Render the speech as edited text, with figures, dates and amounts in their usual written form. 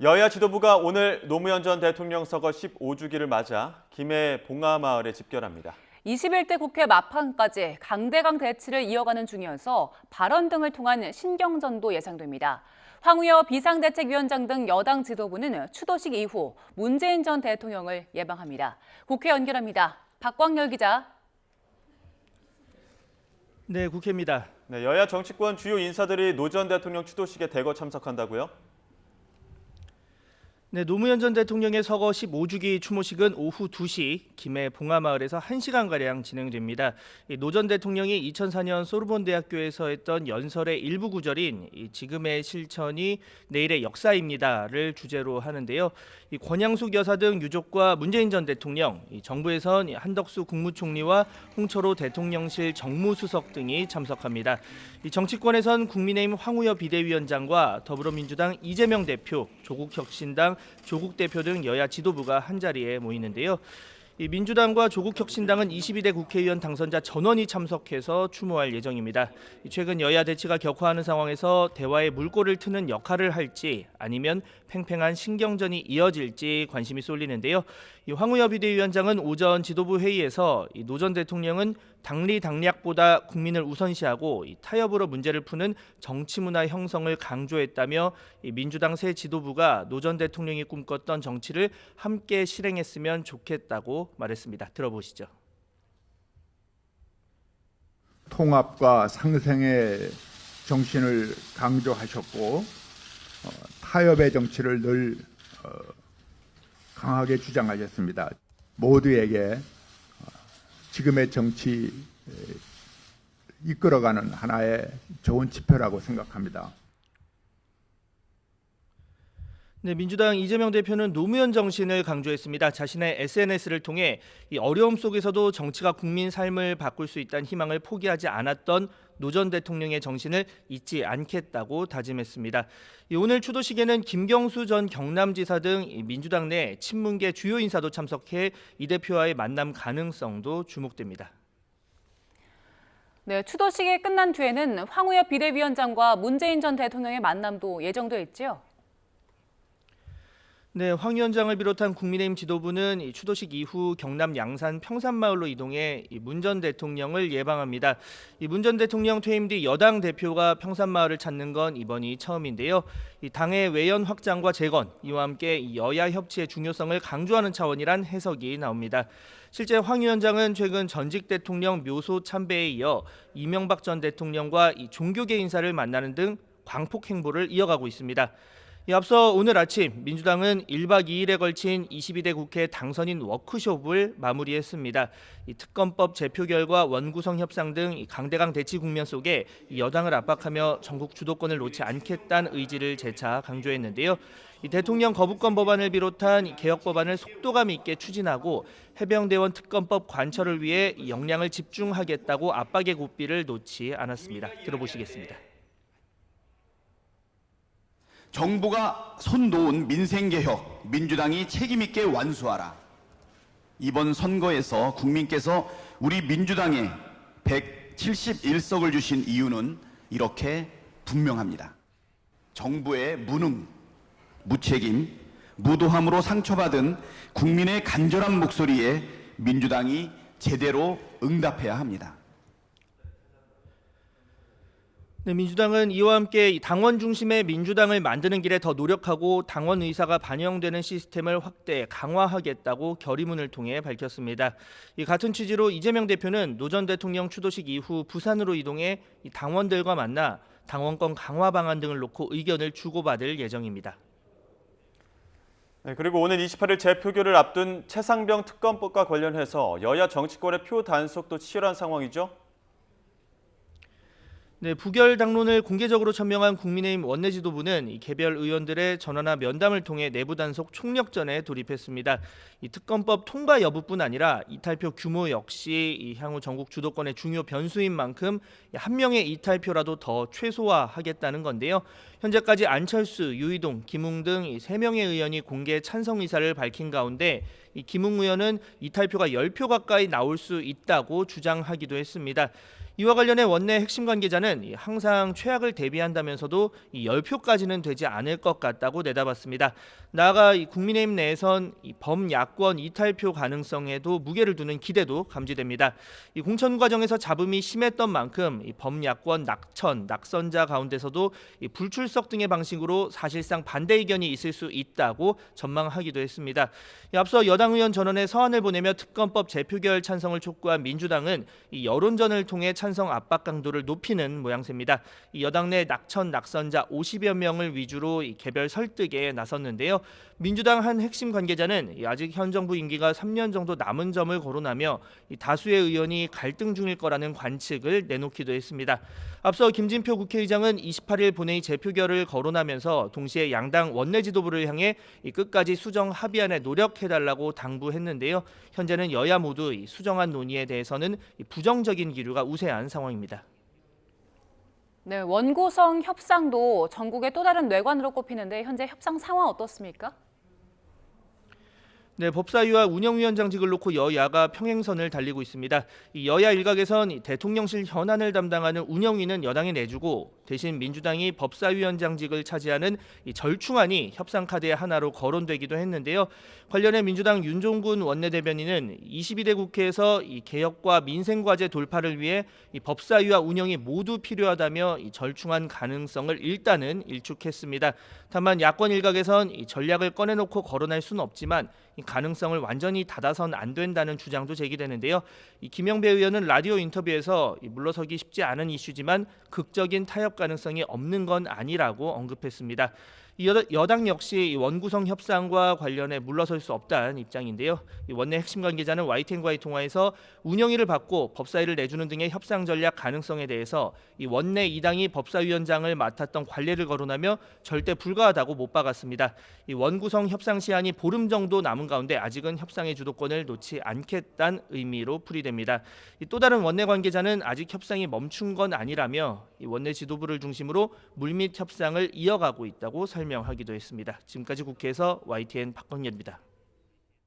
여야 지도부가 오늘 노무현 전 대통령 서거 15주기를 맞아 김해 봉하마을에 집결합니다. 21대 국회 막판까지 강대강 대치를 이어가는 중이어서 발언 등을 통한 신경전도 예상됩니다. 황우여 비상대책위원장 등 여당 지도부는 추도식 이후 문재인 전 대통령을 예방합니다. 국회 연결합니다. 박광열 기자. 네, 국회입니다. 네, 여야 정치권 주요 인사들이 노 전 대통령 추도식에 대거 참석한다고요? 네, 노무현 전 대통령의 서거 15주기 추모식은 오후 2시 김해 봉하마을에서 1시간가량 진행됩니다. 노 전 대통령이 2004년 소르본대학교에서 했던 연설의 일부 구절인 지금의 실천이 내일의 역사입니다를 주제로 하는데요. 권양숙 여사 등 유족과 문재인 전 대통령, 정부에선 한덕수 국무총리와 홍철호 대통령실 정무수석 등이 참석합니다. 정치권에선 국민의힘 황우여 비대위원장과 더불어민주당 이재명 대표, 조국혁신당 조국 대표 등 여야 지도부가 한자리에 모이는데요. 민주당과 조국혁신당은 22대 국회의원 당선자 전원이 참석해서 추모할 예정입니다. 최근 여야 대치가 격화하는 상황에서 대화의 물꼬를 트는 역할을 할지 아니면 팽팽한 신경전이 이어질지 관심이 쏠리는데요. 황우여 비대위원장은 오전 지도부 회의에서 노 전 대통령은 당리 당략보다 국민을 우선시하고 타협으로 문제를 푸는 정치문화 형성을 강조했다며 민주당 새 지도부가 노 전 대통령이 꿈꿨던 정치를 함께 실행했으면 좋겠다고 말했습니다. 들어보시죠. 통합과 상생의 정신을 강조하셨고 타협의 정치를 늘 강하게 주장하셨습니다. 모두에게 지금의 정치 이끌어가는 하나의 좋은 지표라고 생각합니다. 네, 민주당 이재명 대표는 노무현 정신을 강조했습니다. 자신의 SNS를 통해 이 어려움 속에서도 정치가 국민 삶을 바꿀 수 있다는 희망을 포기하지 않았던 노 전 대통령의 정신을 잊지 않겠다고 다짐했습니다. 오늘 추도식에는 김경수 전 경남지사 등 민주당 내 친문계 주요 인사도 참석해 이 대표와의 만남 가능성도 주목됩니다. 네, 추도식이 끝난 뒤에는 황우여 비대위원장과 문재인 전 대통령의 만남도 예정돼 있죠. 네, 황 위원장을 비롯한 국민의힘 지도부는 추도식 이후 경남 양산 평산마을로 이동해 문 전 대통령을 예방합니다. 문 전 대통령 퇴임 뒤 여당 대표가 평산마을을 찾는 건 이번이 처음인데요. 당의 외연 확장과 재건, 이와 함께 여야 협치의 중요성을 강조하는 차원이란 해석이 나옵니다. 실제 황 위원장은 최근 전직 대통령 묘소 참배에 이어 이명박 전 대통령과 종교계 인사를 만나는 등 광폭 행보를 이어가고 있습니다. 앞서 오늘 아침 민주당은 1박 2일에 걸친 22대 국회 당선인 워크숍을 마무리했습니다. 특검법 제표 결과 원구성 협상 등 강대강 대치 국면 속에 여당을 압박하며 전국 주도권을 놓지 않겠다는 의지를 재차 강조했는데요. 대통령 거부권 법안을 비롯한 개혁 법안을 속도감 있게 추진하고 해병대원 특검법 관철을 위해 역량을 집중하겠다고 압박의 고삐를 놓지 않았습니다. 들어보시겠습니다. 정부가 손 놓은 민생개혁, 민주당이 책임있게 완수하라. 이번 선거에서 국민께서 우리 민주당에 171석을 주신 이유는 이렇게 분명합니다. 정부의 무능, 무책임, 무도함으로 상처받은 국민의 간절한 목소리에 민주당이 제대로 응답해야 합니다. 네, 민주당은 이와 함께 당원 중심의 민주당을 만드는 길에 더 노력하고 당원 의사가 반영되는 시스템을 확대, 강화하겠다고 결의문을 통해 밝혔습니다. 같은 취지로 이재명 대표는 노 전 대통령 추도식 이후 부산으로 이동해 당원들과 만나 당원권 강화 방안 등을 놓고 의견을 주고받을 예정입니다. 네, 그리고 오는 28일 재표결을 앞둔 최상병 특검법과 관련해서 여야 정치권의 표 단속도 치열한 상황이죠. 네, 부결 당론을 공개적으로 천명한 국민의힘 원내 지도부는 개별 의원들의 전화나 면담을 통해 내부 단속 총력전에 돌입했습니다. 특검법 통과 여부뿐 아니라 이탈표 규모 역시 향후 전국 주도권의 중요 변수인 만큼 한 명의 이탈표라도 더 최소화하겠다는 건데요. 현재까지 안철수, 유이동, 김웅 등 3명의 의원이 공개 찬성 의사를 밝힌 가운데 김웅 의원은 이탈표가 10표 가까이 나올 수 있다고 주장하기도 했습니다. 이와 관련해 원내 핵심 관계자는 항상 최악을 대비한다면서도 10표까지는 되지 않을 것 같다고 내다봤습니다. 나아가 국민의힘 내에선 범야권 이탈표 가능성에도 무게를 두는 기대도 감지됩니다. 공천 과정에서 잡음이 심했던 만큼 범야권 낙선자 가운데서도 불출석 등의 방식으로 사실상 반대 의견이 있을 수 있다고 전망하기도 했습니다. 앞서 여당 의원 전원에 서한을 보내며 특검법 재표결 찬성을 촉구한 민주당은 여론전을 통해 찬성 압박 강도를 높이는 모양새입니다. 여당 내 낙선자 50여 명을 위주로 개별 설득에 나섰는데요. 민주당 한 핵심 관계자는 아직 현 정부 임기가 3년 정도 남은 점을 거론하며 다수의 의원이 갈등 중일 거라는 관측을 내놓기도 했습니다. 앞서 김진표 국회의장은 28일 본회의 재표결을 거론하면서 동시에 양당 원내 지도부를 향해 끝까지 수정 합의안에 노력해달라고 당부했는데요. 현재는 여야 모두 수정안 논의에 대해서는 부정적인 기류가 우세한 상황입니다. 네, 원구성 협상도 전국의 또 다른 뇌관으로 꼽히는데 현재 협상 상황 어떻습니까? 네, 법사위와 운영위원장직을 놓고 여야가 평행선을 달리고 있습니다. 여야 일각에선 대통령실 현안을 담당하는 운영위는 여당에 내주고 대신 민주당이 법사위원장직을 차지하는 절충안이 협상 카드의 하나로 거론되기도 했는데요. 관련해 민주당 윤종군 원내대변인은 22대 국회에서 개혁과 민생과제 돌파를 위해 법사위와 운영이 모두 필요하다며 절충안 가능성을 일단은 일축했습니다. 다만 야권 일각에선 전략을 꺼내놓고 거론할 수는 없지만 가능성을 완전히 닫아선 안 된다는 주장도 제기되는데요. 김영배 의원은 라디오 인터뷰에서 물러서기 쉽지 않은 이슈지만 극적인 타협 가능성이 없는 건 아니라고 언급했습니다. 여당 역시 원구성 협상과 관련해 물러설 수 없다는 입장인데요. 원내 핵심 관계자는 YTN과의 통화에서 운영위를 받고 법사위를 내주는 등의 협상 전략 가능성에 대해서 원내 2당이 법사위원장을 맡았던 관례를 거론하며 절대 불가하다고 못 박았습니다. 원구성 협상 시한이 보름 정도 남은 가운데 아직은 협상의 주도권을 놓지 않겠다는 의미로 풀이됩니다. 또 다른 원내 관계자는 아직 협상이 멈춘 건 아니라며 원내 지도부를 중심으로 물밑 협상을 이어가고 있다고 설명하기도 했습니다. 지금까지 국회에서 YTN 박광렬입니다.